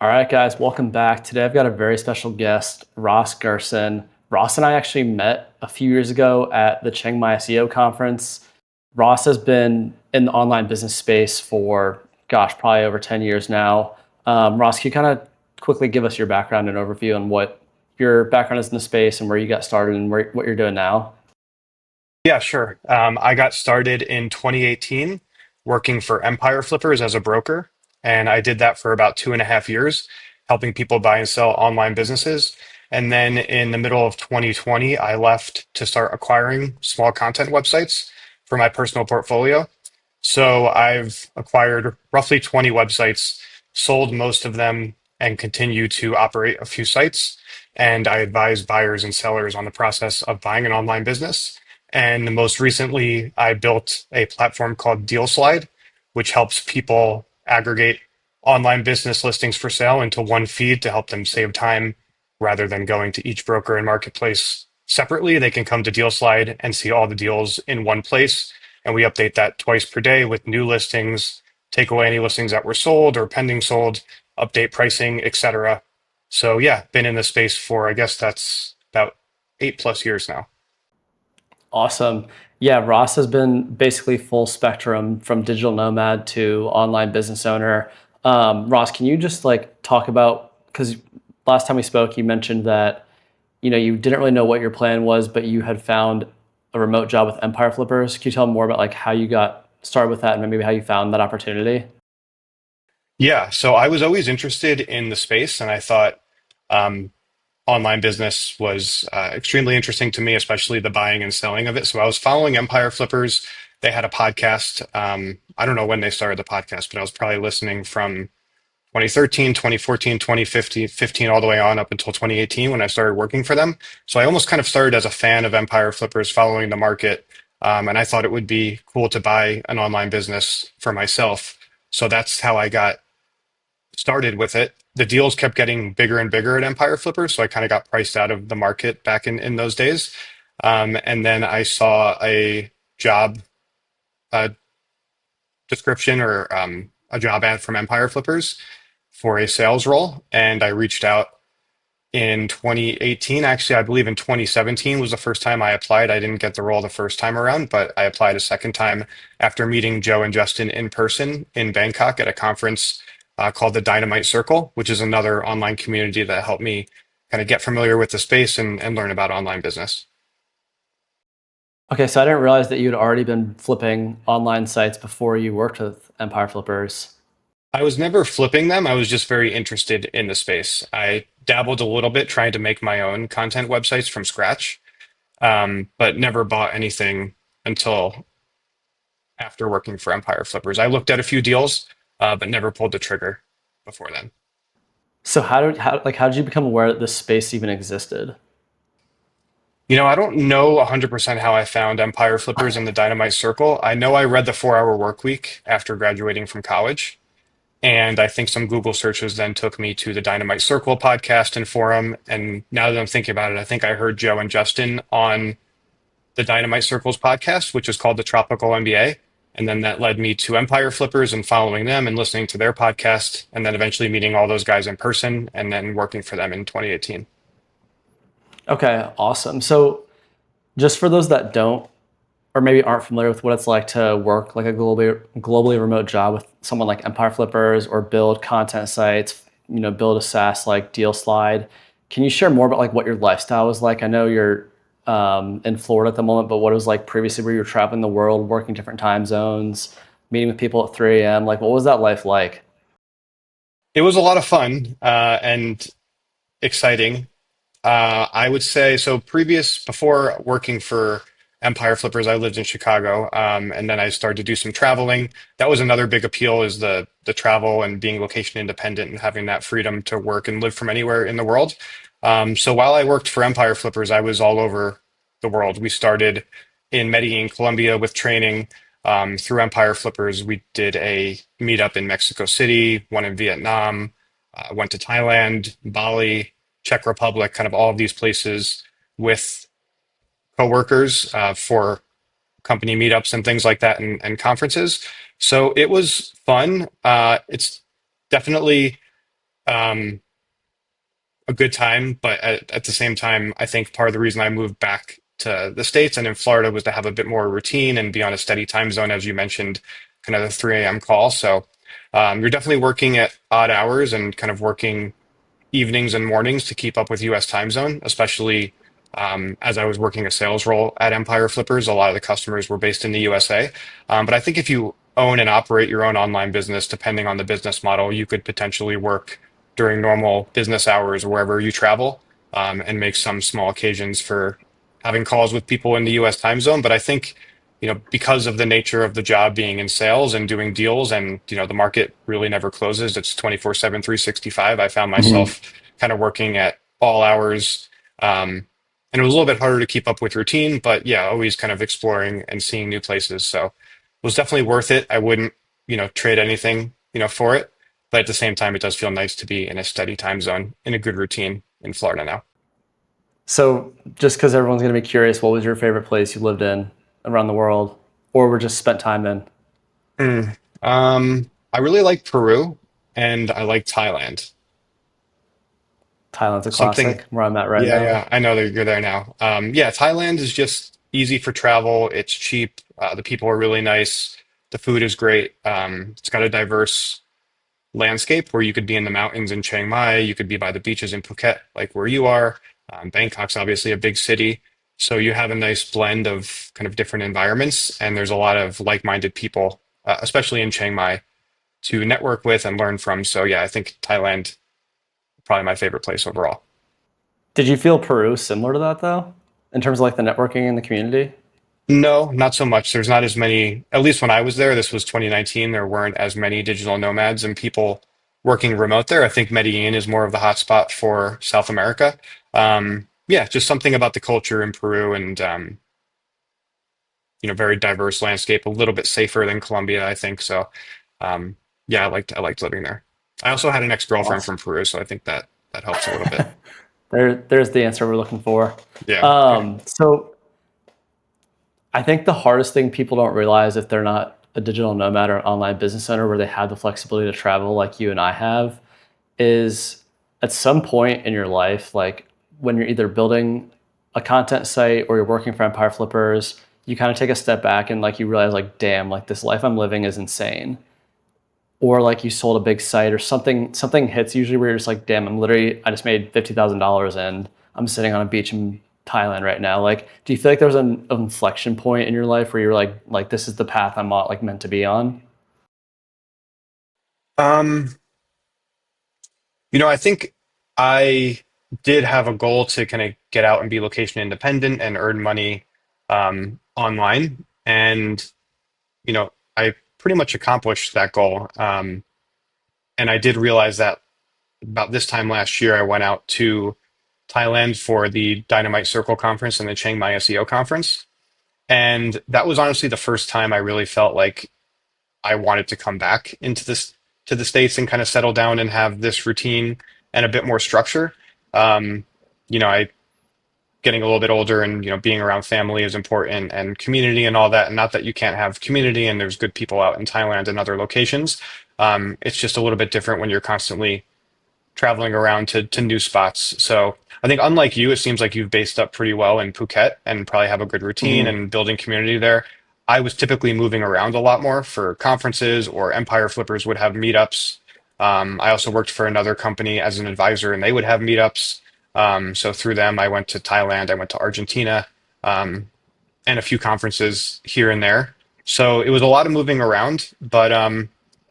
All right, guys, welcome back. Today I've got a very special guest, Ross Gerson. Ross and I actually met a few years ago at the Chiang Mai SEO conference. Ross has been in the online business space for, gosh, probably over 10 years now. Ross, can you kind of quickly give us your background and overview on what your background is in the space and where you got started and what you're doing now? Yeah, sure. I got started in 2018 working for Empire Flippers as a broker, and I did that for about 2.5 years, helping people buy and sell online businesses. And then in the middle of 2020, I left to start acquiring small content websites for my personal portfolio. So I've acquired roughly 20 websites, sold most of them, and continue to operate a few sites. And I advise buyers and sellers on the process of buying an online business. And most recently, I built a platform called DealSlide, which helps people aggregate online business listings for sale into one feed to help them save time rather than going to each broker and marketplace separately. They can come to DealSlide and see all the deals in one place, and we update that twice per day with new listings, take away any listings that were sold or pending sold, update pricing, etc. So yeah, been in the space for I guess that's about 8+ years now. Awesome. Yeah, Ross has been basically full spectrum from digital nomad to online business owner. Ross, can you just like talk about, because last time we spoke, you mentioned that you didn't really know what your plan was, but you had found a remote job with Empire Flippers. Can you tell me more about like how you got started with that and maybe how you found that opportunity? Yeah, so I was always interested in the space, and I thought um, online business was extremely interesting to me, especially the buying and selling of it. So I was following Empire Flippers. They had a podcast. I don't know when they started the podcast, but I was probably listening from 2013, 2014, 2015, all the way on up until 2018 when I started working for them. So I almost kind of started as a fan of Empire Flippers, following the market. And I thought it would be cool to buy an online business for myself. So that's how I got started with it. The deals kept getting bigger and bigger at Empire Flipper, so I kind of got priced out of the market back in those days. And then I saw a job uh, description or a job ad from Empire Flippers for a sales role, and I reached out in 2018. Actually, I believe in 2017 was the first time I applied. I didn't get the role the first time around, but I applied a second time after meeting Joe and Justin in person in Bangkok at a conference called the Dynamite Circle, which is another online community that helped me kind of get familiar with the space and learn about online business. Okay, so I didn't realize that you'd already been flipping online sites before you worked with Empire Flippers. I was never flipping them. I was just very interested in the space. I dabbled a little bit trying to make my own content websites from scratch, but never bought anything until after working for Empire Flippers. I looked at a few deals, but never pulled the trigger before then. So how did you become aware that this space even existed? I don't know 100% how I found Empire Flippers and the Dynamite Circle. I know I read the 4 Hour Work Week after graduating from college. And I think some Google searches then took me to the Dynamite Circle podcast and forum. And now that I'm thinking about it, I think I heard Joe and Justin on the Dynamite Circles podcast, which is called the Tropical MBA. And then that led me to Empire Flippers and following them and listening to their podcast, and then eventually meeting all those guys in person and then working for them in 2018. Okay, awesome. So just for those that don't or maybe aren't familiar with what it's like to work like a globally remote job with someone like Empire Flippers or build content sites, build a SaaS like Deal Slide. Can you share more about like what your lifestyle was like? I know you're in Florida at the moment, but what it was like previously where you were traveling the world, working different time zones, meeting with people at 3 a.m. Like what was that life like? It was a lot of fun and exciting. I would say so. Before working for Empire Flippers, I lived in Chicago, and then I started to do some traveling. That was another big appeal, is the travel and being location independent and having that freedom to work and live from anywhere in the world. So while I worked for Empire Flippers, I was all over the world. We started in Medellin, Colombia, with training. Through Empire Flippers, we did a meetup in Mexico City, one in Vietnam, went to Thailand, Bali, Czech Republic, kind of all of these places with coworkers for company meetups and things like that, and conferences. So it was fun. It's definitely um, a good time, but at the same time, I think part of the reason I moved back to the States and in Florida was to have a bit more routine and be on a steady time zone, as you mentioned, kind of the 3 a.m. call. So you're definitely working at odd hours and kind of working evenings and mornings to keep up with US time zone, especially as I was working a sales role at Empire Flippers. A lot of the customers were based in the USA. But I think if you own and operate your own online business, depending on the business model, you could potentially work during normal business hours wherever you travel and make some small occasions for having calls with people in the US time zone. But I think because of the nature of the job being in sales and doing deals and, the market really never closes. It's 24/7, 365. I found Mhm. myself kind of working at all hours. And it was a little bit harder to keep up with routine, but yeah, always kind of exploring and seeing new places. So it was definitely worth it. I wouldn't, trade anything, for it. But at the same time, it does feel nice to be in a steady time zone in a good routine in Florida now. So, just because everyone's going to be curious, what was your favorite place you lived in around the world, or were just spent time in? Mm. I really like Peru and I like Thailand. Thailand's a Something, classic. Where I'm at right yeah, now. yeah, I know that you're there now. Yeah, Thailand is just easy for travel. It's cheap. The people are really nice. The food is great. It's got a diverse landscape where you could be in the mountains in Chiang Mai, you could be by the beaches in Phuket, like where you are. Bangkok's obviously a big city, so you have a nice blend of kind of different environments, and there's a lot of like-minded people, especially in Chiang Mai, to network with and learn from. So yeah, I think Thailand probably my favorite place overall. Did you feel Peru similar to that though, in terms of like the networking in the community? No, not so much. There's not as many, at least when I was there, this was 2019, there weren't as many digital nomads and people working remote there. I think Medellin is more of the hotspot for South America. Yeah, just something about the culture in Peru and very diverse landscape, a little bit safer than Colombia, I think. So um, yeah, I liked living there. I also had an ex-girlfriend Awesome. from Peru, so I think that helps a little bit. There's the answer we're looking for. Yeah. So I think the hardest thing people don't realize if they're not a digital nomad or online business owner where they have the flexibility to travel like you and I have is at some point in your life, like when you're either building a content site or you're working for Empire Flippers, you kind of take a step back and like you realize like, damn, like this life I'm living is insane. Or like you sold a big site or something hits usually where you're just like, damn, I just made $50,000 and I'm sitting on a beach in Thailand right now. Like, do you feel like there was an inflection point in your life where you're like this is the path I'm like meant to be on? Um, I think I did have a goal to kind of get out and be location independent and earn money online. And, I pretty much accomplished that goal. And I did realize that about this time last year, I went out to Thailand for the Dynamite Circle conference and the Chiang Mai SEO conference. And that was honestly the first time I really felt like I wanted to come back into this to the States and kind of settle down and have this routine and a bit more structure. I getting a little bit older and being around family is important and community and all that. And not that you can't have community and there's good people out in Thailand and other locations. It's just a little bit different when you're constantly traveling around to new spots. So I think unlike you, it seems like you've based up pretty well in Phuket and probably have a good routine Mm-hmm. and building community there. I was typically moving around a lot more for conferences or Empire Flippers would have meetups. I also worked for another company as an advisor and they would have meetups. So through them, I went to Thailand, I went to Argentina, um, and a few conferences here and there. So it was a lot of moving around, but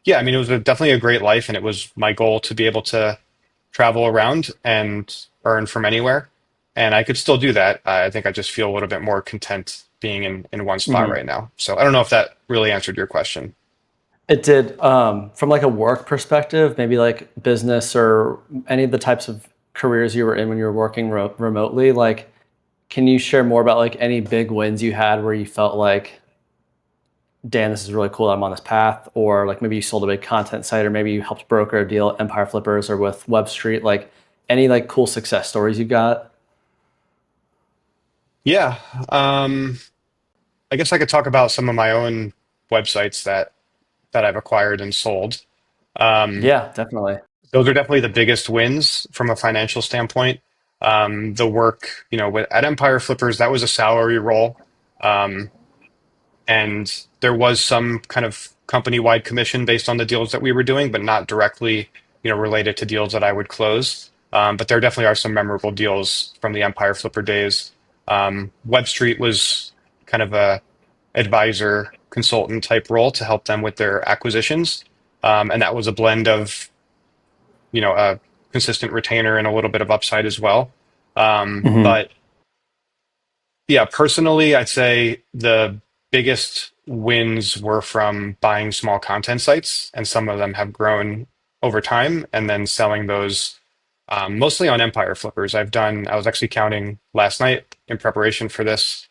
yeah, I mean, it was definitely a great life, and it was my goal to be able to travel around and earn from anywhere. And I could still do that. I think I just feel a little bit more content being in one spot Mm-hmm. right now. So I don't know if that really answered your question. It did. From like a work perspective, maybe like business or any of the types of careers you were in when you were working remotely. Like, can you share more about like any big wins you had where you felt like, damn, this is really cool that I'm on this path, or like maybe you sold a big content site, or maybe you helped broker a deal at Empire Flippers or with WebStreet. Like, any like cool success stories you got? Yeah. I guess I could talk about some of my own websites that I've acquired and sold. Um, Yeah, definitely. Those are definitely the biggest wins from a financial standpoint. The work, at Empire Flippers, that was a salary role. Um, and there was some kind of company-wide commission based on the deals that we were doing, but not directly, related to deals that I would close. But there definitely are some memorable deals from the Empire Flipper days. WebStreet was kind of a advisor consultant type role to help them with their acquisitions. And that was a blend of, a consistent retainer and a little bit of upside as well. Hmm. But yeah, personally, I'd say the biggest wins were from buying small content sites, and some of them have grown over time, and then selling those mostly on Empire Flippers. I was actually counting last night in preparation for this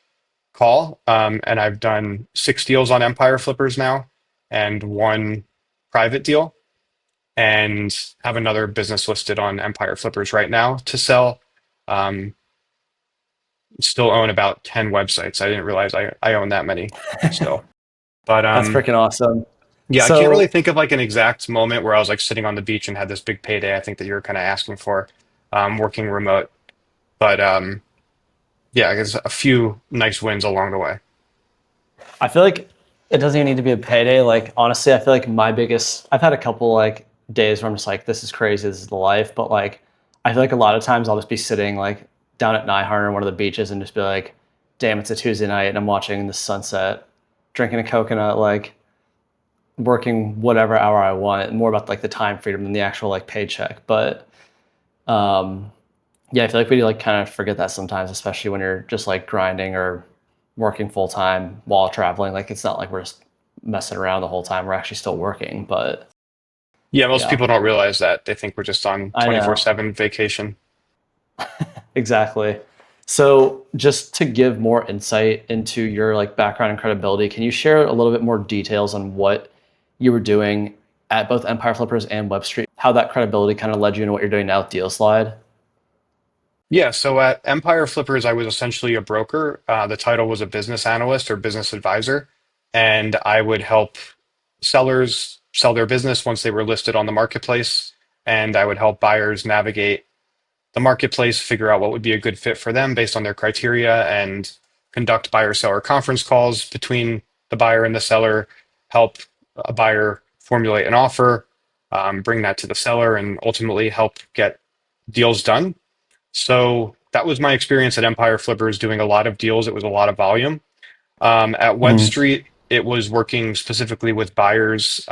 call, and I've done 6 deals on Empire Flippers now, and one private deal, and have another business listed on Empire Flippers right now to sell. Um, Still own about 10 websites. I didn't realize I own that many still. But That's freaking awesome. yeah, I can't really So think of like an exact moment where I was like sitting on the beach and had this big payday. I think that you're kind of asking for, working remote. But yeah, I guess a few nice wins along the way. I feel like it doesn't even need to be a payday. Like honestly, I feel like I've had a couple like days where I'm just like, this is crazy, this is the life. But like, I feel like a lot of times I'll just be sitting like down at Nyharn or one of the beaches and just be like, damn, it's a Tuesday night and I'm watching the sunset, drinking a coconut, like working whatever hour I want. More about like the time freedom than the actual like paycheck. But um, yeah, I feel like we like kind of forget that sometimes, especially when you're just like grinding or working full time while traveling. Like it's not like we're just messing around the whole time. We're actually still working. But Yeah, most yeah, people don't realize that. They think we're just on I know 24/7 vacation. exactly. So just to give more insight into your like background and credibility, can you share a little bit more details on what you were doing at both Empire Flippers and WebStreet? How that credibility kind of led you into what you're doing now with Deal Slide? Yeah, so at Empire Flippers, I was essentially a broker. The title was a business analyst or business advisor, and I would help sellers sell their business once they were listed on the marketplace, and I would help buyers navigate the marketplace, figure out what would be a good fit for them based on their criteria, and conduct buyer seller conference calls between the buyer and the seller, help a buyer formulate an offer, bring that to the seller, and ultimately help get deals done. So that was my experience at Empire Flippers doing a lot of deals. It was a lot of volume. At Mhm. WebStreet, it was working specifically with buyers.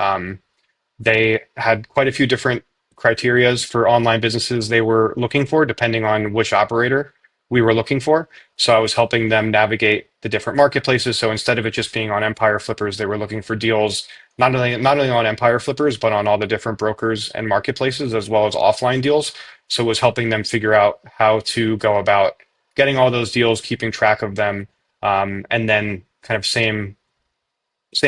They had quite a few different criterias for online businesses they were looking for, depending on which operator we were looking for. So I was helping them navigate the different marketplaces. So instead of it just being on Empire Flippers, they were looking for deals not only on Empire Flippers, but on all the different brokers and marketplaces, as well as offline deals. So it was helping them figure out how to go about getting all those deals, keeping track of them, and then kind of same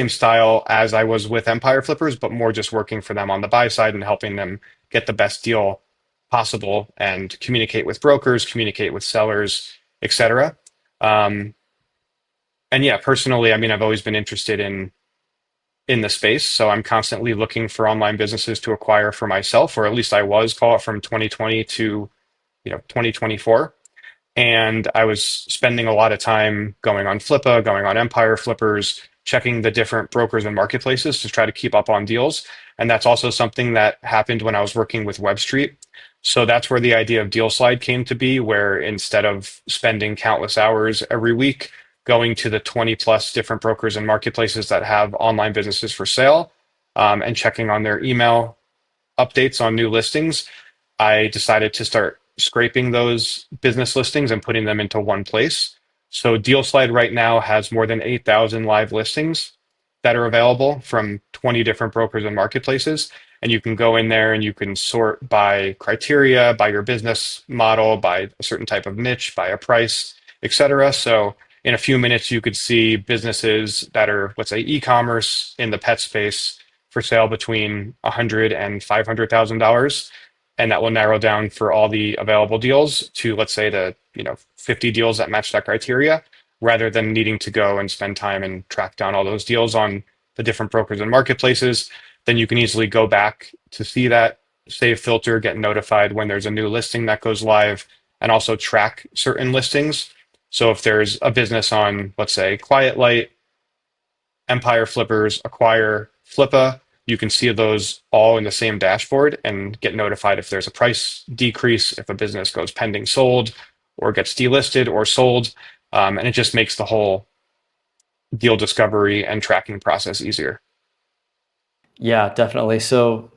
style as I was with Empire Flippers, but more just working for them on the buy side and helping them get the best deal possible and communicate with brokers, communicate with sellers, etc. Um, and yeah, personally, I mean, I've always been interested in the space, so I'm constantly looking for online businesses to acquire for myself, or at least I was, call it from 2020 to 2024. And I was spending a lot of time going on Flippa, going on Empire Flippers, checking the different brokers and marketplaces to try to keep up on deals. And that's also something that happened when I was working with WebStreet. So that's where the idea of Deal Slide came to be, where instead of spending countless hours every week going to the 20 plus different brokers and marketplaces that have online businesses for sale, and checking on their email updates on new listings, I decided to start scraping those business listings and putting them into one place. So DealSlide right now has more than 8,000 live listings that are available from 20 different brokers and marketplaces. And you can go in there and you can sort by criteria, by your business model, by a certain type of niche, by a price, etc. So in a few minutes, you could see businesses that are, let's say, e-commerce in the pet space for sale between 100 and $500,000, and that will narrow down for all the available deals to, let's say, the 50 deals that match that criteria, rather than needing to go and spend time and track down all those deals on the different brokers and marketplaces. Then you can easily go back to see that save filter, get notified when there's a new listing that goes live, and also track certain listings. So if there's a business on, let's say, Quiet Light, Empire Flippers, Acquire, Flippa, you can see those all in the same dashboard and get notified if there's a price decrease, if a business goes pending sold, or gets delisted or sold. And it just makes the whole deal discovery and tracking process easier. Yeah, definitely. So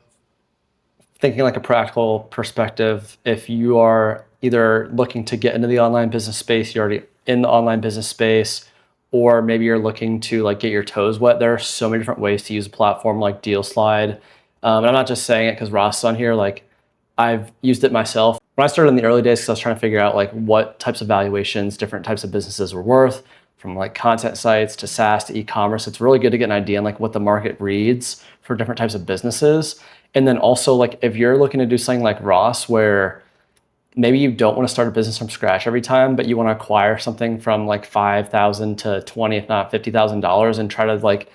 thinking like a practical perspective, if you are either looking to get into the online business space, you're already in the online business space, or maybe you're looking to like get your toes wet, there are so many different ways to use a platform like DealSlide. And I'm not just saying it because Ross is on here. Like I've used it myself. When I started in the early days, because I was trying to figure out like what types of valuations different types of businesses were worth, from like content sites to SaaS to e-commerce. It's really good to get an idea on like what the market reads for different types of businesses. And then also like if you're looking to do something like Ross, where maybe you don't want to start a business from scratch every time, but you want to acquire something from like 5,000 to 20, if not $50,000, and try to like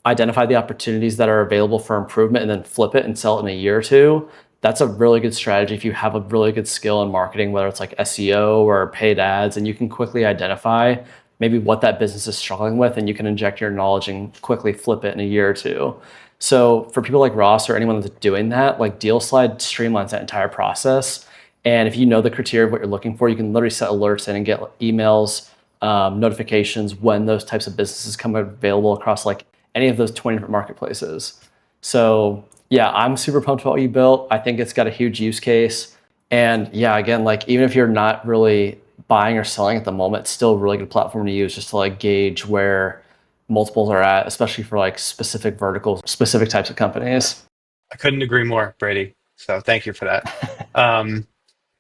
identify the opportunities that are available for improvement and then flip it and sell it in a year or two. That's a really good strategy if you have a really good skill in marketing, whether it's like SEO or paid ads, and you can quickly identify maybe what that business is struggling with, and you can inject your knowledge and quickly flip it in a year or two. So for people like Ross or anyone that's doing that, like DealSlide streamlines that entire process. And if you know the criteria of what you're looking for, you can literally set alerts in and get emails, notifications when those types of businesses come available across like any of those 20 different marketplaces. So yeah, I'm super pumped about what you built. I think it's got a huge use case. And yeah, again, like even if you're not really buying or selling at the moment, it's still a really good platform to use just to like gauge where multiples are at, especially for like specific verticals, specific types of companies. I couldn't agree more, Brady. So thank you for that. Um,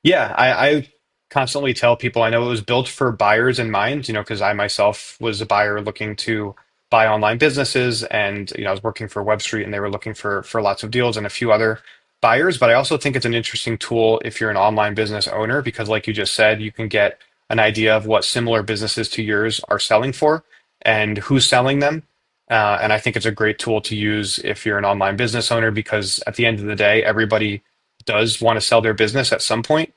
Yeah, I constantly tell people I know it was built for buyers in mind, because I myself was a buyer looking to buy online businesses, and I was working for WebStreet, and they were looking for lots of deals and a few other buyers. But I also think it's an interesting tool if you're an online business owner, because like you just said, you can get an idea of what similar businesses to yours are selling for and who's selling them. And I think it's a great tool to use if you're an online business owner, because at the end of the day, everybody does want to sell their business at some point.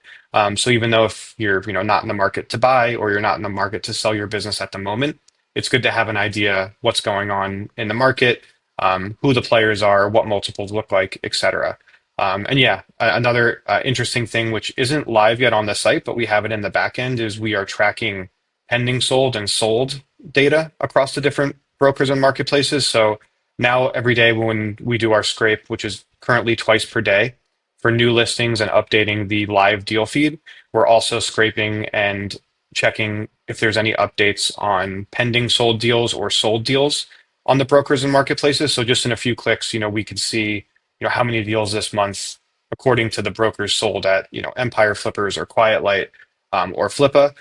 So even though if you're not in the market to buy, or you're not in the market to sell your business at the moment, it's good to have an idea what's going on in the market, who the players are, what multiples look like, etc. And yeah, another interesting thing which isn't live yet on the site, but we have it in the back end, is we are tracking pending sold and sold data across the different brokers and marketplaces. So now every day when we do our scrape, which is currently twice per day, for new listings and updating the live deal feed, we're also scraping and checking if there's any updates on pending sold deals or sold deals on the brokers and marketplaces. So just in a few clicks, we could see, how many deals this month according to the brokers sold at, Empire Flippers or Quiet Light, or Flippa.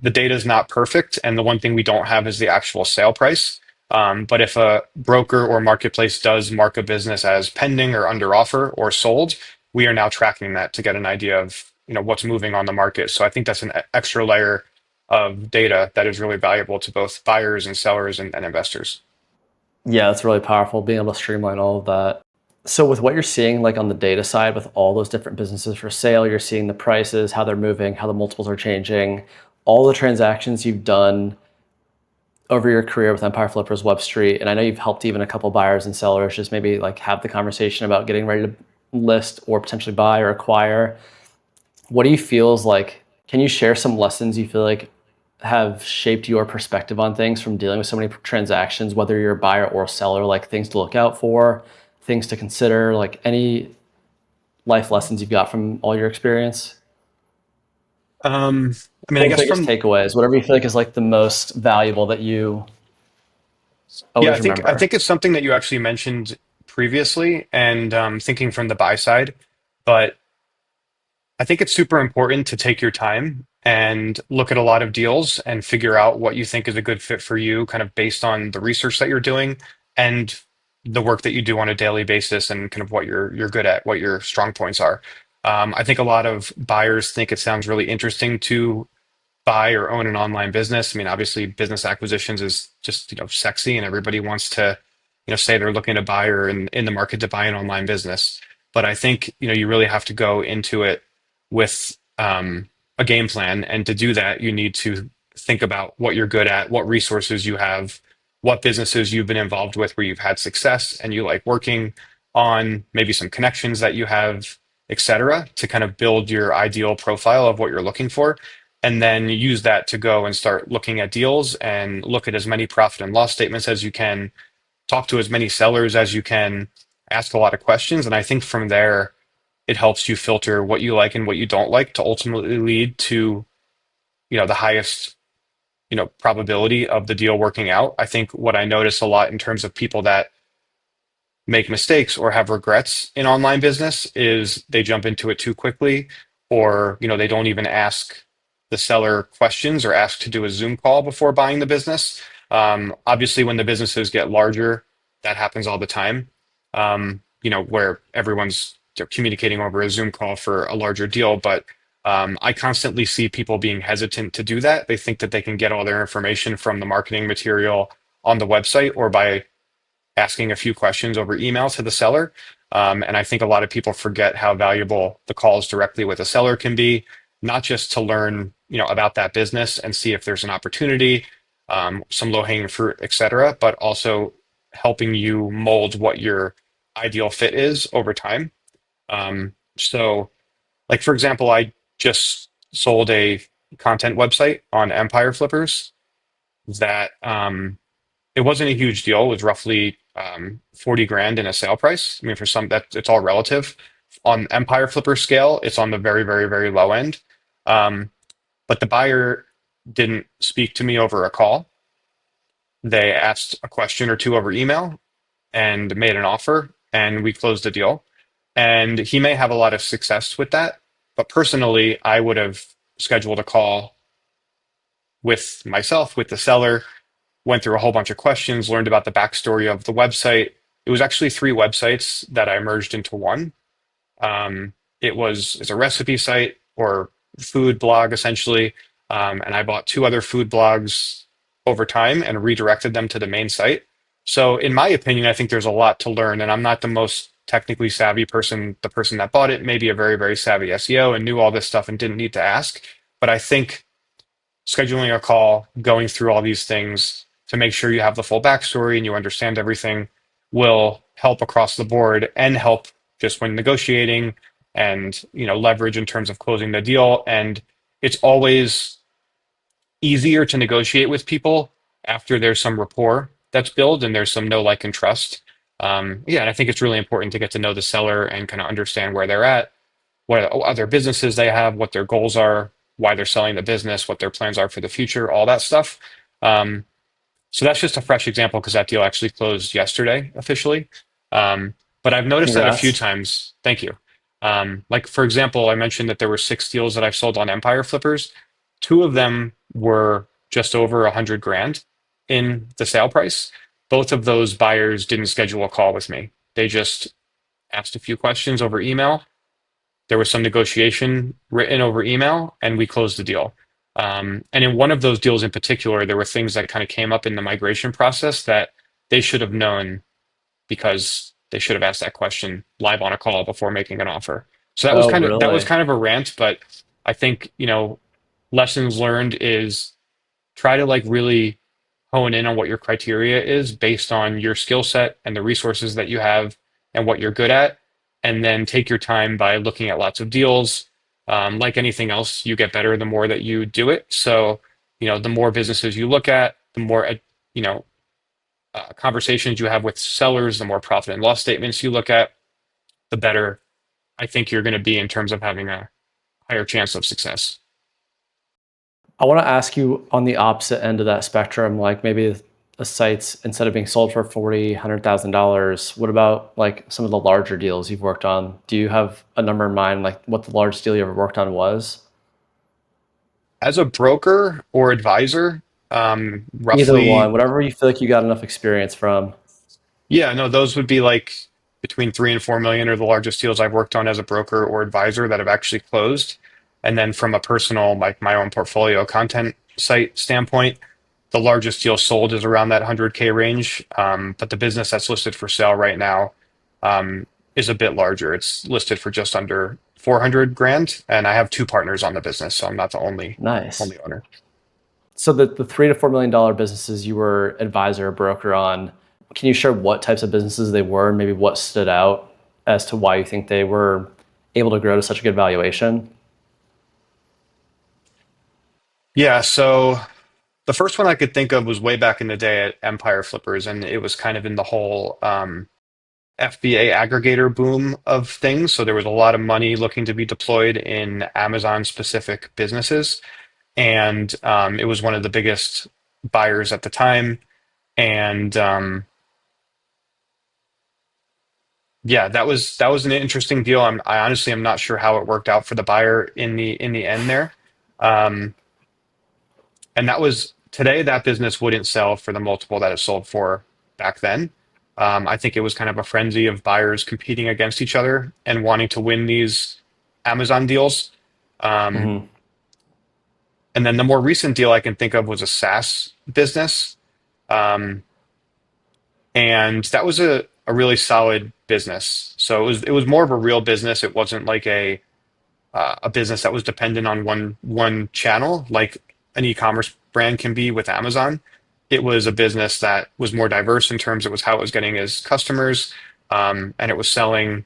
The data is not perfect, and the one thing we don't have is the actual sale price. But if a broker or marketplace does mark a business as pending or under offer or sold, we are now tracking that to get an idea of what's moving on the market. So I think that's an extra layer of data that is really valuable to both buyers and sellers and investors. Yeah, it's really powerful being able to streamline all of that. So with what you're seeing like on the data side with all those different businesses for sale, you're seeing the prices, how they're moving, how the multiples are changing, all the transactions you've done over your career with Empire Flippers, Web Street, and I know you've helped even a couple buyers and sellers just maybe like have the conversation about getting ready to list or potentially buy or acquire. What do you feel is like, can you share some lessons you feel like have shaped your perspective on things from dealing with so many transactions, whether you're a buyer or a seller, like things to look out for, things to consider, like any life lessons you've got from all your experience? Um, I mean, I Or guess biggest from takeaways, whatever you feel like is like the most valuable that you yeah, always I remember. think it's something that you actually mentioned previously, and thinking from the buy side, but I think it's super important to take your time and look at a lot of deals and figure out what you think is a good fit for you, kind of based on the research that you're doing and the work that you do on a daily basis, and kind of what you're good at, what your strong points are. I think a lot of buyers think it sounds really interesting to buy or own an online business. I mean, obviously, business acquisitions is just sexy, and everybody wants to say they're looking to buy or in the market to buy an online business. But I think, you really have to go into it with a game plan. And to do that, you need to think about what you're good at, what resources you have, what businesses you've been involved with where you've had success and you like working on, maybe some connections that you have, etc., to kind of build your ideal profile of what you're looking for. And then use that to go and start looking at deals and look at as many profit and loss statements as you can, talk to as many sellers as you can, ask a lot of questions. And I think from there, it helps you filter what you like and what you don't like to ultimately lead to, the highest, probability of the deal working out. I think what I notice a lot in terms of people that make mistakes or have regrets in online business is they jump into it too quickly, or they don't even ask the seller questions or ask to do a Zoom call before buying the business. Obviously when the businesses get larger, that happens all the time. Where everyone's, they're communicating over a Zoom call for a larger deal, but I constantly see people being hesitant to do that. They think that they can get all their information from the marketing material on the website or by asking a few questions over email to the seller. And I think a lot of people forget how valuable the calls directly with a seller can be, not just to learn, about that business and see if there's an opportunity, some low-hanging fruit, et cetera, but also helping you mold what your ideal fit is over time. So, like for example, I just sold a content website on Empire Flippers that it wasn't a huge deal. It was roughly 40 grand in a sale price. I mean, for some, that it's all relative. On Empire Flipper scale, it's on the very, very, very low end. Um, but the buyer didn't speak to me over a call. They asked a question or two over email and made an offer, and we closed the deal. And he may have a lot of success with that, but personally, I would have scheduled a call with myself, with the seller, went through a whole bunch of questions, learned about the backstory of the website. It was actually three websites that I merged into one. It's a recipe site or food blog essentially, and I bought two other food blogs over time and redirected them to the main site. So, in my opinion, I think there's a lot to learn, and I'm not the most technically savvy person. The person that bought it may be a very, very savvy SEO and knew all this stuff and didn't need to ask. But I think scheduling a call, going through all these things to make sure you have the full backstory and you understand everything will help across the board and help just when negotiating and leverage in terms of closing the deal. And it's always easier to negotiate with people after there's some rapport that's built and there's some know, like, and trust. Yeah, and I think it's really important to get to know the seller and kind of understand where they're at, what other businesses they have, what their goals are, why they're selling the business, what their plans are for the future, all that stuff. Um, so that's just a fresh example because that deal actually closed yesterday officially. But I've noticed that a few Congrats. times. Thank you. Like for example, I mentioned that there were six deals that I've sold on Empire Flippers. Two of them were just over 100 grand in the sale price. Both of those buyers didn't schedule a call with me. They just asked a few questions over email. There was some negotiation written over email, and we closed the deal. And in one of those deals in particular, there were things that kind of came up in the migration process that they should have known because they should have asked that question live on a call before making an offer. So Oh, that was really? kind of a rant, but I think, lessons learned is try to like really hone in on what your criteria is based on your skill set and the resources that you have and what you're good at. And then take your time by looking at lots of deals. Like anything else, you get better the more that you do it. So, the more businesses you look at, the more, you know, conversations you have with sellers, the more profit and loss statements you look at, the better I think you're going to be in terms of having a higher chance of success. I want to ask you on the opposite end of that spectrum, like maybe a site's instead of being sold for 40, $100,000, what about like some of the larger deals you've worked on? Do you have a number in mind, like what the largest deal you ever worked on was? As a broker or advisor, Either one, roughly, whatever you feel like you got enough experience from. yeah, no, those would be like between 3 and 4 million are the largest deals I've worked on as a broker or advisor that have actually closed. And then from a personal, like my own portfolio content site standpoint, the largest deal sold is around that 100K range. But the business that's listed for sale right now, is a bit larger. It's listed for just under 400 grand, and I have two partners on the business, so I'm not the only Nice. owner. So the $3 to $4 million businesses you were advisor or broker on, can you share what types of businesses they were and maybe what stood out as to why you think they were able to grow to such a good valuation? Yeah, so the first one I could think of was way back in the day at Empire Flippers, and it was kind of in the whole FBA aggregator boom of things. So there was a lot of money looking to be deployed in Amazon specific businesses. And it was one of the biggest buyers at the time. And yeah, that was an interesting deal. I honestly am not sure how it worked out for the buyer in the end there. Um, and that was today that business wouldn't sell for the multiple that it sold for back then. I think it was kind of a frenzy of buyers competing against each other and wanting to win these Amazon deals. Um, Hmm. and then the more recent deal I can think of was a SaaS business. Um, and that was a really solid business. So it was more of a real business. It wasn't like a business that was dependent on one channel like an e-commerce brand can be with Amazon. It was a business that was more diverse in terms of was how it was getting its customers, and it was selling,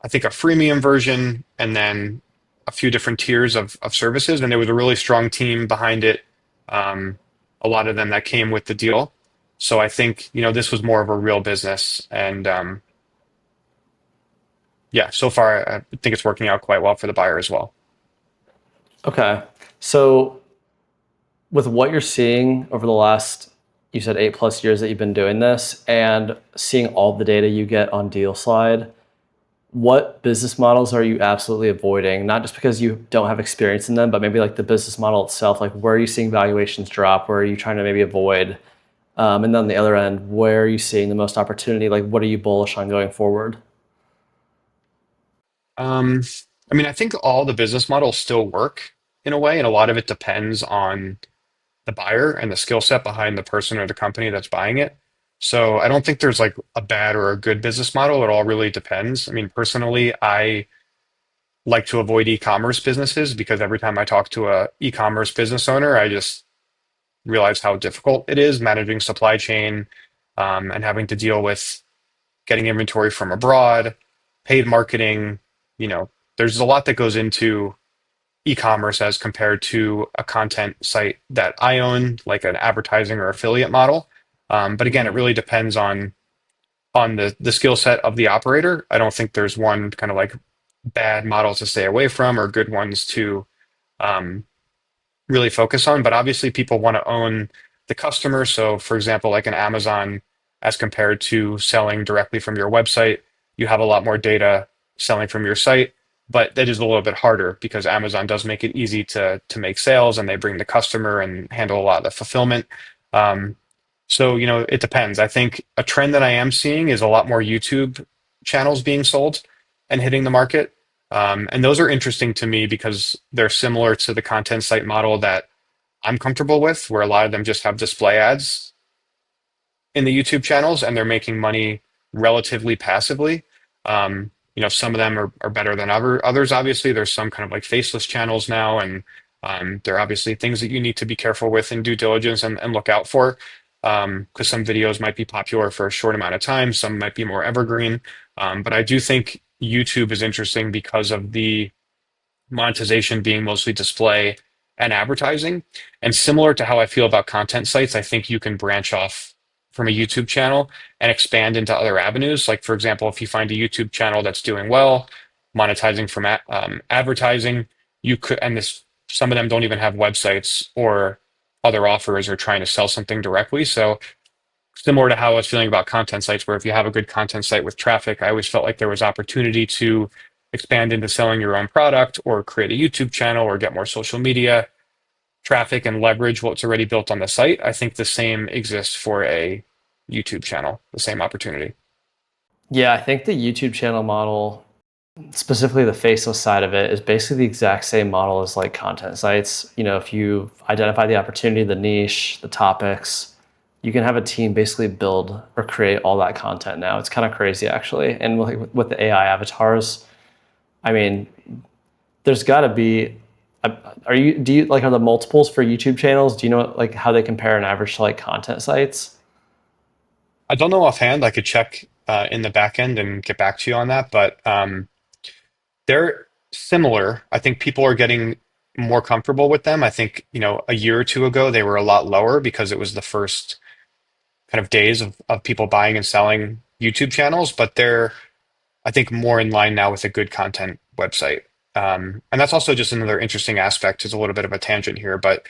I think, a freemium version and then a few different tiers of services. And there was a really strong team behind it. Um, a lot of them that came with the deal. So I think this was more of a real business, and yeah, so far I think it's working out quite well for the buyer as well. Okay. So with what you're seeing over the last, you said 8+ years that you've been doing this and seeing all the data you get on Deal Slide, what business models are you absolutely avoiding? Not just because you don't have experience in them, but maybe like the business model itself. Like where are you seeing valuations drop? Where are you trying to maybe avoid? And then on the other end, where are you seeing the most opportunity? Like what are you bullish on going forward? Um, I mean, I think all the business models still work in a way, and a lot of it depends on the buyer and the skill set behind the person or the company that's buying it. So I don't think there's like a bad or a good business model. It all really depends. I mean, personally, I like to avoid e-commerce businesses because every time I talk to a e-commerce business owner, I just realize how difficult it is managing supply chain, and having to deal with getting inventory from abroad, paid marketing. You know, there's a lot that goes into e-commerce as compared to a content site that I own, like an advertising or affiliate model. But again, it Hmm. really depends on the skill set of the operator. I don't think there's one kind of like bad model to stay away from or good ones to um, really focus on. But obviously, people want to own the customer. So, for example, like an Amazon, as compared to selling directly from your website, you have a lot more data selling from your site. But that is a little bit harder because Amazon does make it easy to make sales, and they bring the customer and handle a lot of the fulfillment. Um, so, it depends. I think a trend that I am seeing is a lot more YouTube channels being sold and hitting the market. And those are interesting to me because they're similar to the content site model that I'm comfortable with, where a lot of them just have display ads in the YouTube channels and they're making money relatively passively. Some of them are better than others. Obviously, there's some kind of like faceless channels now, and there are obviously things that you need to be careful with in due diligence and look out for. Because some videos might be popular for a short amount of time, some might be more evergreen. But I do think YouTube is interesting because of the monetization being mostly display and advertising. And similar to how I feel about content sites, I think you can branch off from a YouTube channel and expand into other avenues. Like, for example, if you find a YouTube channel that's doing well, monetizing from advertising, you could, and this, some of them don't even have websites or other offers or trying to sell something directly. So similar to how I was feeling about content sites, where if you have a good content site with traffic, I always felt like there was opportunity to expand into selling your own product or create a YouTube channel or get more social media traffic and leverage what's already built on the site. I think the same exists for a YouTube channel, the same opportunity. Yeah, I think the YouTube channel model, specifically the faceless side of it, is basically the exact same model as like content sites. If you identify the opportunity, the niche, the topics, you can have a team basically build or create all that content now. It's kind of crazy actually. And with the AI avatars, I mean, there's got to be. Are you? Do you like are the multiples for YouTube channels? Do you know like how they compare an average to like content sites? I don't know offhand. I could check in the back end and get back to you on that, but they're similar. I think people are getting more comfortable with them. I think, a year or two ago, they were a lot lower because it was the first kind of days of people buying and selling YouTube channels, but they're, I think, more in line now with a good content website. And that's also just another interesting aspect. It's a little bit of a tangent here, but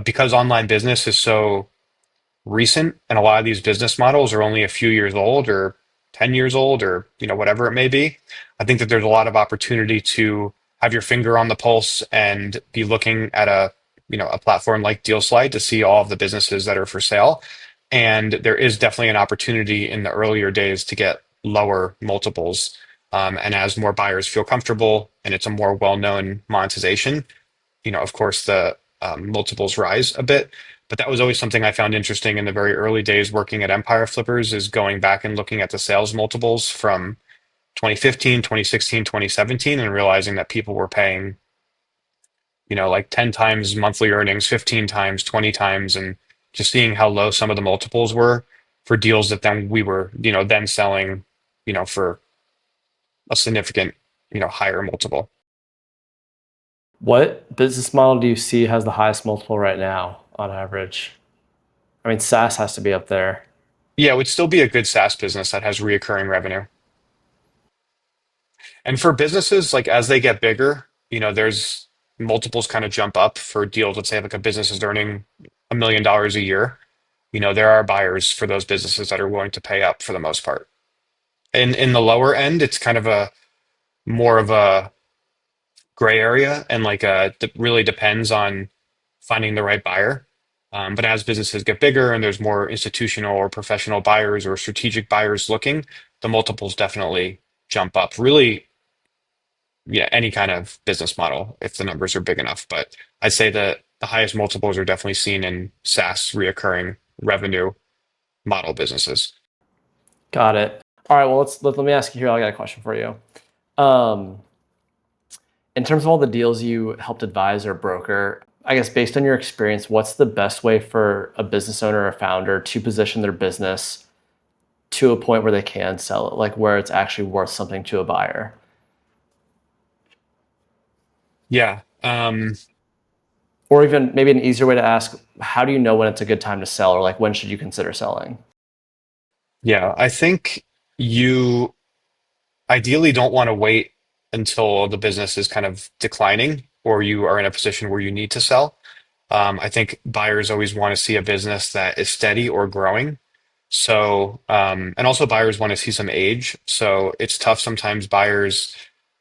because online business is so recent and a lot of these business models are only a few years old or 10 years old or whatever it may be, I think that there's a lot of opportunity to have your finger on the pulse and be looking at a platform like DealSlide to see all of the businesses that are for sale. And there is definitely an opportunity in the earlier days to get lower multiples. And as more buyers feel comfortable and it's a more well-known monetization, of course, the multiples rise a bit. But that was always something I found interesting in the very early days working at Empire Flippers is going back and looking at the sales multiples from 2015, 2016, 2017, and realizing that people were paying, like 10 times monthly earnings, 15 times, 20 times, and just seeing how low some of the multiples were for deals that then we were, then selling, for a significant, higher multiple. What business model do you see has the highest multiple right now on average? I mean, SaaS has to be up there. Yeah, it would still be a good SaaS business that has reoccurring revenue. And for businesses, like as they get bigger, there's multiples kind of jump up for deals. Let's say like a business is earning $1 million a year. There are buyers for those businesses that are willing to pay up for the most part. And in the lower end, it's kind of a more of a gray area and like really depends on finding the right buyer. But as businesses get bigger and there's more institutional or professional buyers or strategic buyers looking, the multiples definitely jump up. Really, yeah, any kind of business model if the numbers are big enough. But I'd say that the highest multiples are definitely seen in SaaS reoccurring revenue model businesses. Got it. All right. Well, let me ask you here. I got a question for you. Um, in terms of all the deals you helped advise or broker, I guess based on your experience, what's the best way for a business owner or founder to position their business to a point where they can sell it, like where it's actually worth something to a buyer? Yeah. Or even maybe an easier way to ask, how do you know when it's a good time to sell, or like when should you consider selling? Yeah. I think you ideally don't want to wait until the business is kind of declining or you are in a position where you need to sell. I think buyers always want to see a business that is steady or growing. So, and also buyers want to see some age. So it's tough sometimes buyers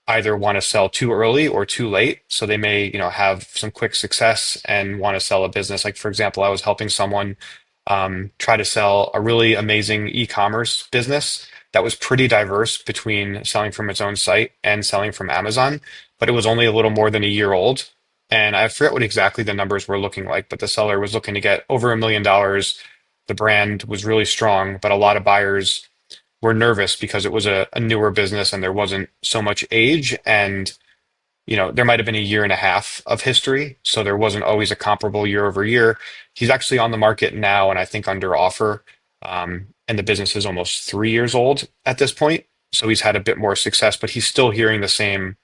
either want to sell too early or too late. So they may, have some quick success and want to sell a business. Like, for example, I was helping someone try to sell a really amazing e-commerce business that was pretty diverse between selling from its own site and selling from Amazon, but it was only a little more than a year old. And I forget what exactly the numbers were looking like, but the seller was looking to get over $1 million. The brand was really strong, but a lot of buyers were nervous because it was a newer business and there wasn't so much age. And, there might have been a year and a half of history. So there wasn't always a comparable year over year. He's actually on the market now and I think under offer. And the business is almost 3 years old at this point. So he's had a bit more success, but he's still hearing the same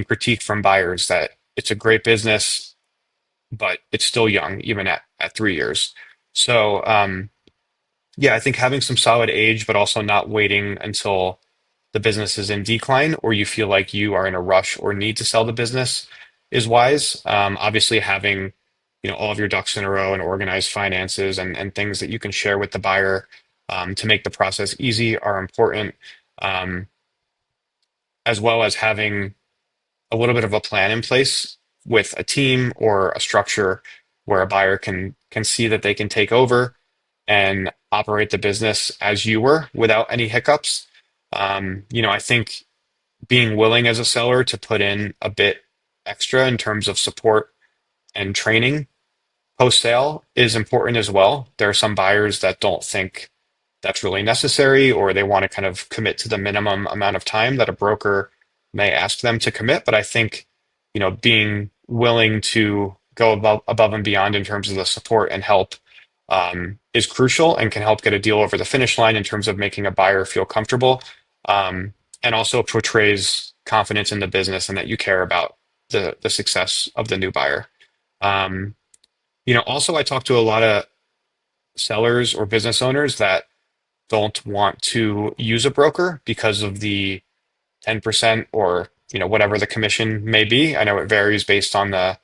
critique from buyers that it's a great business, but it's still young, even at 3 years. So yeah, I think having some solid age, but also not waiting until the business is in decline or you feel like you are in a rush or need to sell the business is wise. Obviously, having all of your ducks in a row and organized finances and things that you can share with the buyer to make the process easy are important, um, as well as having a little bit of a plan in place with a team or a structure where a buyer can see that they can take over and operate the business as you were without any hiccups. I think being willing as a seller to put in a bit extra in terms of support and training Post sale is important as well. There are some buyers that don't think that's really necessary, or they want to kind of commit to the minimum amount of time that a broker may ask them to commit. But I think, being willing to go above and beyond in terms of the support and help is crucial and can help get a deal over the finish line in terms of making a buyer feel comfortable, and also portrays confidence in the business and that you care about the success of the new buyer. Um, also, I talk to a lot of sellers or business owners that don't want to use a broker because of the 10% or whatever the commission may be. I know it varies based on the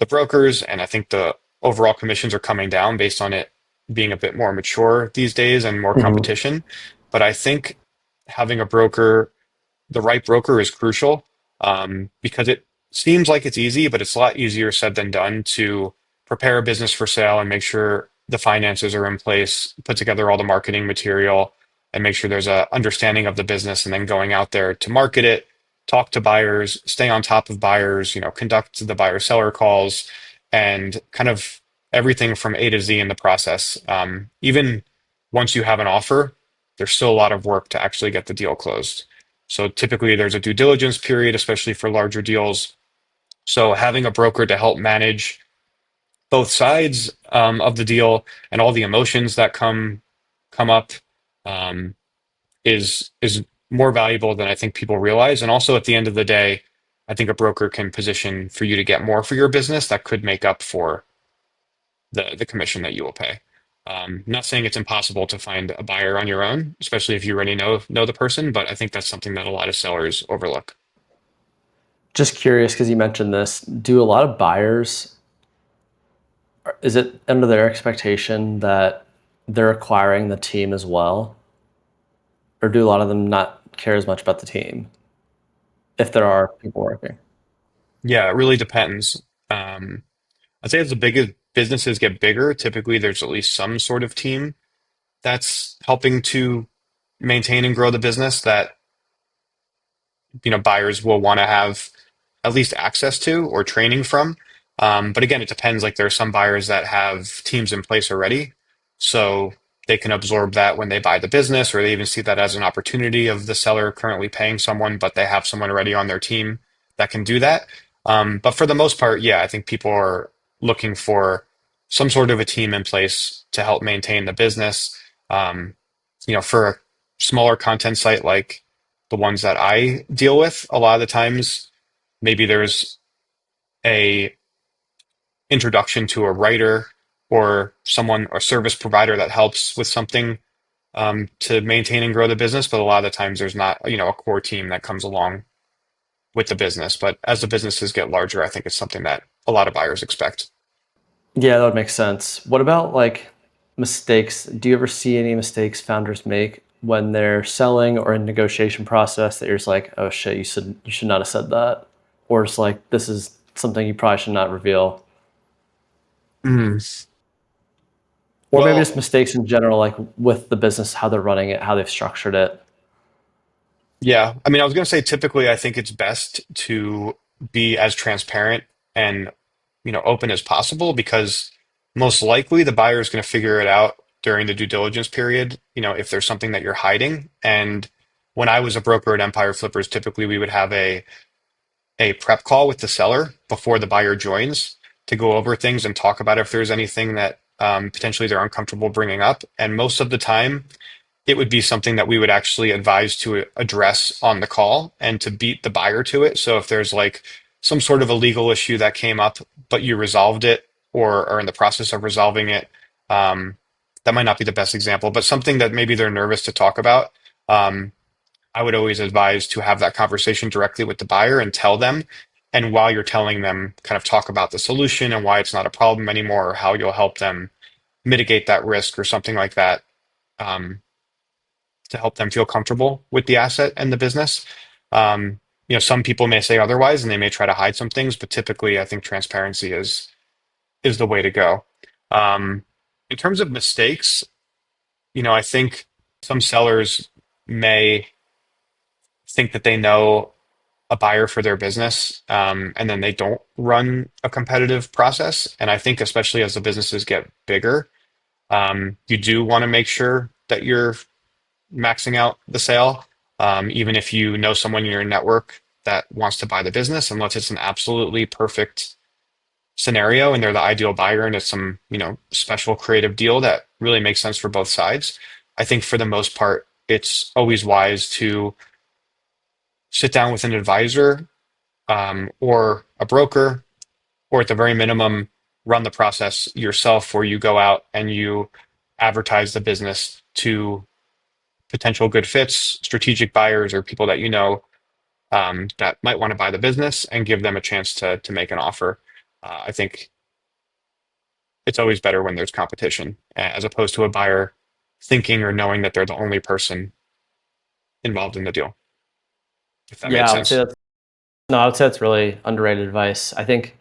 brokers, and I think the overall commissions are coming down based on it being a bit more mature these days and more Mhm. competition. But I think having a broker, the right broker, is crucial, because it seems like it's easy, but it's a lot easier said than done to prepare a business for sale and make sure the finances are in place, put together all the marketing material, and make sure there's a understanding of the business, and then going out there to market it, talk to buyers, stay on top of buyers, conduct the buyer seller calls, and kind of everything from A to Z in the process. Even once you have an offer, there's still a lot of work to actually get the deal closed. So typically there's a due diligence period, especially for larger deals. So having a broker to help manage both sides of the deal and all the emotions that come up, um, is more valuable than I think people realize. And also at the end of the day, I think a broker can position for you to get more for your business that could make up for the commission that you will pay. Not saying it's impossible to find a buyer on your own, especially if you already know the person, but I think that's something that a lot of sellers overlook. Just curious because you mentioned this. Do a lot of buyers, is it under their expectation that they're acquiring the team as well? Or do a lot of them not care as much about the team if there are people working? Yeah, it really depends. I'd say as the biggest businesses get bigger, typically there's at least some sort of team that's helping to maintain and grow the business that buyers will want to have at least access to or training from. But again, it depends. Like there are some buyers that have teams in place already, so they can absorb that when they buy the business, or they even see that as an opportunity of the seller currently paying someone, but they have someone already on their team that can do that. But for the most part, yeah, I think people are looking for some sort of a team in place to help maintain the business. Um, for a smaller content site like the ones that I deal with, a lot of the times maybe there's a introduction to a writer or someone or service provider that helps with something, to maintain and grow the business. But a lot of the times there's not, a core team that comes along with the business. But as the businesses get larger, I think it's something that a lot of buyers expect. Yeah, that would make sense. What about like mistakes? Do you ever see any mistakes founders make when they're selling or in negotiation process that you're just like, oh shit, you should not have said that, or it's like this is something you probably should not reveal, Mm. or maybe just Well, mistakes in general, like with the business, how they're running it, how they've structured it. yeah. I mean, I was going to say typically I think it's best to be as transparent and open as possible, because most likely the buyer is going to figure it out during the due diligence period, if there's something that you're hiding. And when I was a broker at Empire Flippers, typically we would have a prep call with the seller before the buyer joins to go over things and talk about if there's anything that potentially they're uncomfortable bringing up. And most of the time, it would be something that we would actually advise to address on the call and to beat the buyer to it. So if there's like some sort of a legal issue that came up, but you resolved it or are in the process of resolving it, um, that might not be the best example, but something that maybe they're nervous to talk about. Um, I would always advise to have that conversation directly with the buyer and tell them. And while you're telling them, kind of talk about the solution and why it's not a problem anymore, or how you'll help them mitigate that risk or something like that. Um, to help them feel comfortable with the asset and the business. Some people may say otherwise, and they may try to hide some things, but typically, I think transparency is the way to go. Um, in terms of mistakes, I think some sellers may think that they know a buyer for their business, and then they don't run a competitive process. And I think especially as the businesses get bigger, you do want to make sure that you're maxing out the sale, even if you know someone in your network that wants to buy the business, unless it's an absolutely perfect scenario and they're the ideal buyer and it's some, special creative deal that really makes sense for both sides. I think for the most part, it's always wise to sit down with an advisor, or a broker, or at the very minimum, run the process yourself where you go out and you advertise the business to potential good fits, strategic buyers, or people that you know, that might want to buy the business and give them a chance to make an offer. I think it's always better when there's competition as opposed to a buyer thinking or knowing that they're the only person involved in the deal, if that made Yeah, I would say sense. that's no, I would say that's really underrated advice. I think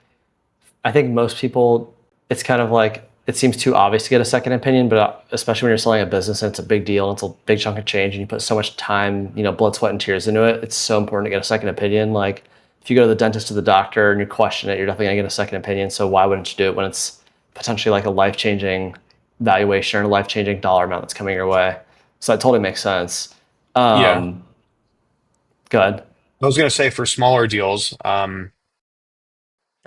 most people, it's kind of like it seems too obvious to get a second opinion, but especially when you're selling a business and it's a big deal and it's a big chunk of change and you put so much time, blood, sweat, and tears into it, it's so important to get a second opinion. Like if you go to the dentist or the doctor and you question it, you're definitely gonna get a second opinion. So why wouldn't you do it when it's potentially like a life changing valuation or a life changing dollar amount that's coming your way? So that totally makes sense. Yeah. Um, Good. I was going to say for smaller deals,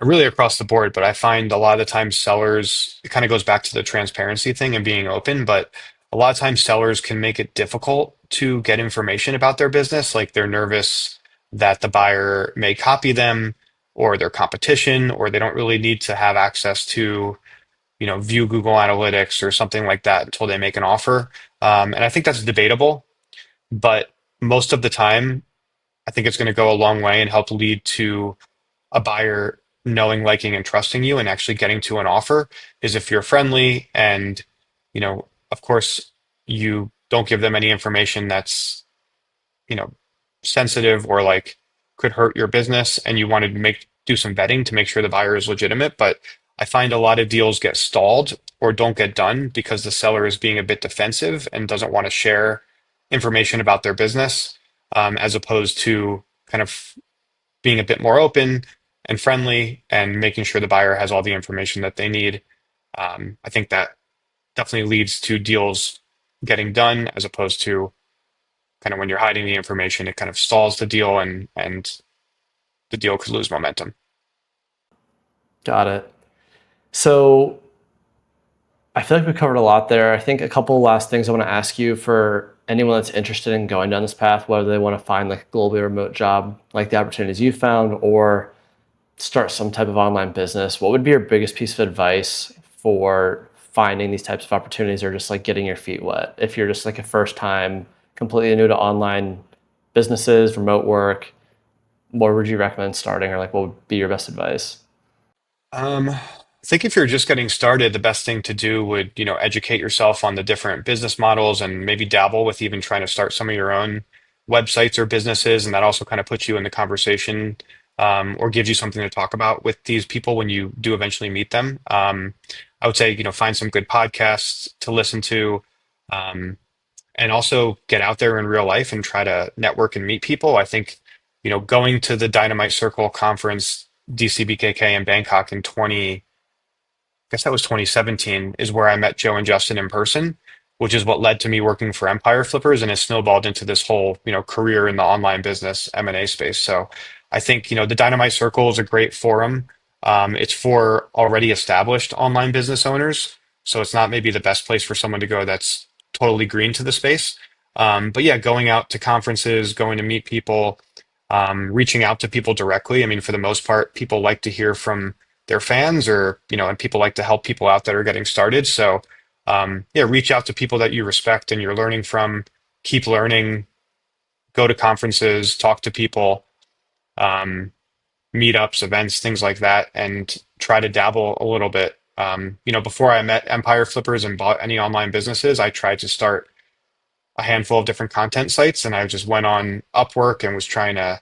really across the board, but I find a lot of the times sellers, it kind of goes back to the transparency thing and being open, but a lot of times sellers can make it difficult to get information about their business. Like they're nervous that the buyer may copy them or their competition, or they don't really need to have access to, view Google Analytics or something like that until they make an offer. And I think that's debatable, but most of the time, I think it's going to go a long way and help lead to a buyer knowing, liking, and trusting you and actually getting to an offer is if you're friendly and, of course, you don't give them any information that's, you know, sensitive or like could hurt your business and you want to do some vetting to make sure the buyer is legitimate. But I find a lot of deals get stalled or don't get done because the seller is being a bit defensive and doesn't want to share information about their business, as opposed to kind of being a bit more open and friendly and making sure the buyer has all the information that they need. I think that definitely leads to deals getting done as opposed to kind of when you're hiding the information, it kind of stalls the deal and the deal could lose momentum. Got it. So I feel like we covered a lot there. I think a couple last things I want to ask you for anyone that's interested in going down this path, whether they want to find like a globally remote job, like the opportunities you found, or start some type of online business. What would be your biggest piece of advice for finding these types of opportunities or just like getting your feet wet? If you're just like a first time, completely new to online businesses, remote work, what would you recommend starting or like what would be your best advice? I think if you're just getting started, the best thing to do would, educate yourself on the different business models and maybe dabble with even trying to start some of your own websites or businesses. And that also kind of puts you in the conversation, or gives you something to talk about with these people when you do eventually meet them. I would say, find some good podcasts to listen to, um, and also get out there in real life and try to network and meet people. I think, going to the Dynamite Circle conference, DCBKK in Bangkok in 20, I guess that was 2017, is where I met Joe and Justin in person, which is what led to me working for Empire Flippers and has snowballed into this whole, career in the online business M&A space. So I think, the Dynamite Circle is a great forum. It's for already established online business owners. So it's not maybe the best place for someone to go that's totally green to the space. But yeah, going out to conferences, going to meet people, reaching out to people directly. I mean, for the most part, people like to hear from their fans or, and people like to help people out that are getting started. So, yeah, reach out to people that you respect and you're learning from, keep learning, go to conferences, talk to people, um, meetups, events, things like that, and try to dabble a little bit. Before I met Empire Flippers and bought any online businesses, I tried to start a handful of different content sites and I just went on Upwork and was trying to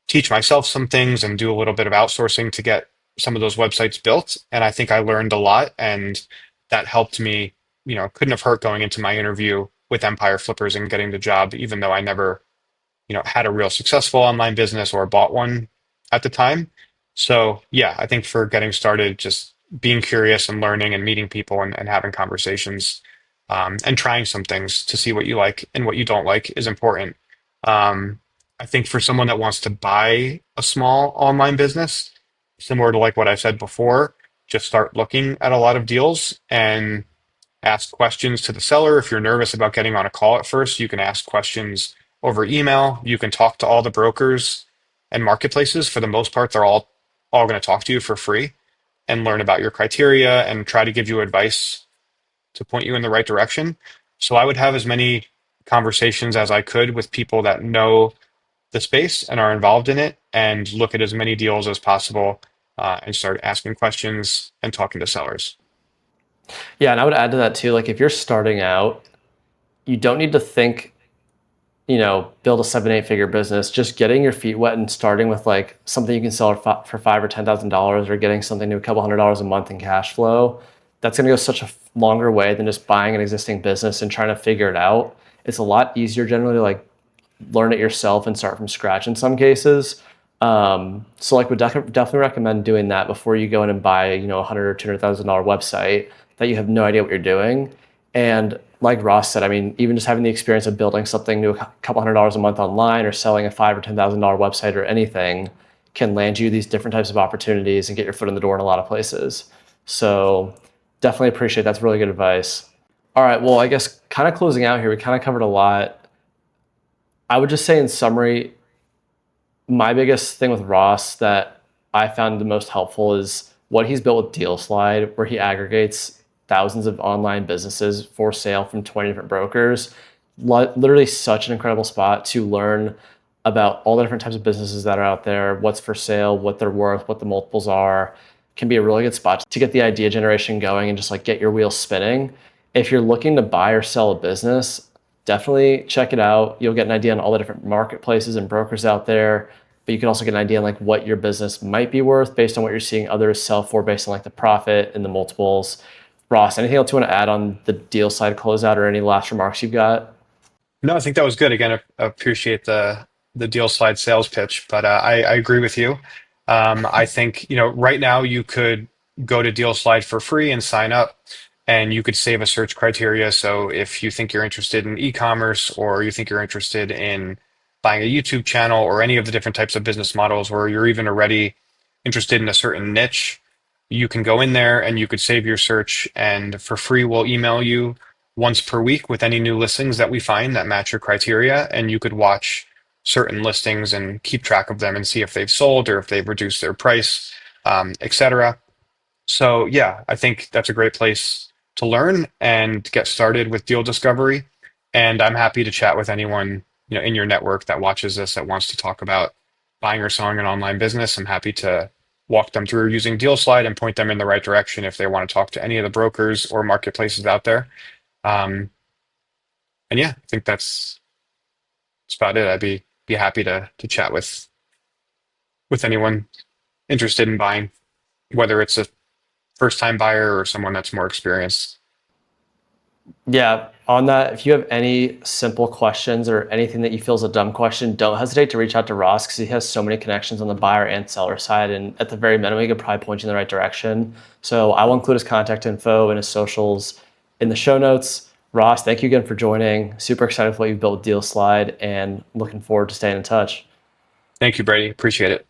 teach myself some things and do a little bit of outsourcing to get some of those websites built. And I think I learned a lot, and that helped me. Couldn't have hurt going into my interview with Empire Flippers and getting the job, even though I never, had a real successful online business or bought one at the time. So yeah, I think for getting started, just being curious and learning and meeting people and having conversations, and trying some things to see what you like and what you don't like is important. Um, I think for someone that wants to buy a small online business, similar to like what I said before, just start looking at a lot of deals and ask questions to the seller. If you're nervous about getting on a call at first, you can ask questions over email. You can talk to all the brokers and marketplaces. For the most part, they're all going to talk to you for free and learn about your criteria and try to give you advice to point you in the right direction. So I would have as many conversations as I could with people that know the space and are involved in it, and look at as many deals as possible, and start asking questions and talking to sellers. Yeah, and I would add to that too, like if you're starting out, you don't need to think, build a 7, 8 figure business. Just getting your feet wet and starting with like something you can sell for $5,000 or $10,000, or getting something to a couple $100s a month in cash flow. That's going to go such a longer way than just buying an existing business and trying to figure it out. It's a lot easier generally to like learn it yourself and start from scratch in some cases. So like would definitely recommend doing that before you go in and buy, a $100 or $200,000 website that you have no idea what you're doing. And like Ross said, I mean, even just having the experience of building something to a couple $100s a month online, or selling a $5,000 or $10,000 website or anything, can land you these different types of opportunities and get your foot in the door in a lot of places. So definitely appreciate that's really good advice. All right, well, I guess kind of closing out here, we kind of covered a lot. I would just say in summary, my biggest thing with Ross that I found the most helpful is what he's built with DealSlide, where he aggregates thousands of online businesses for sale from 20 different brokers. Literally such an incredible spot to learn about all the different types of businesses that are out there, what's for sale, what they're worth, what the multiples are. Can be a really good spot to get the idea generation going and just like get your wheels spinning. If you're looking to buy or sell a business, definitely check it out. You'll get an idea on all the different marketplaces and brokers out there, but you can also get an idea on like what your business might be worth based on what you're seeing others sell for, based on like the profit and the multiples. Ross, anything else you want to add on the deal side closeout, or any last remarks you've got? No, I think that was good. Again, I appreciate the deal slide sales pitch, but I agree with you. I think right now you could go to Deal Slide for free and sign up, and you could save a search criteria. So if you think you're interested in e-commerce, or you think you're interested in buying a YouTube channel, or any of the different types of business models, or you're even already interested in a certain niche, you can go in there and you could save your search, and for free we'll email you once per week with any new listings that we find that match your criteria, and you could watch certain listings and keep track of them and see if they've sold or if they've reduced their price, etc. So yeah, I think that's a great place to learn and get started with deal discovery. And I'm happy to chat with anyone in your network that watches this that wants to talk about buying or selling an online business. I'm happy to walk them through using DealSlide and point them in the right direction if they want to talk to any of the brokers or marketplaces out there. Um, and yeah, I think that's about it. I'd be happy to chat with anyone interested in buying, whether it's a first time buyer or someone that's more experienced. Yeah, on that, if you have any simple questions or anything that you feel is a dumb question, don't hesitate to reach out to Ross, because he has so many connections on the buyer and seller side. And at the very minimum, he could probably point you in the right direction. So I will include his contact info and his socials in the show notes. Ross, thank you again for joining. Super excited for what you've built with DealSlide, and looking forward to staying in touch. Thank you, Brady. Appreciate it.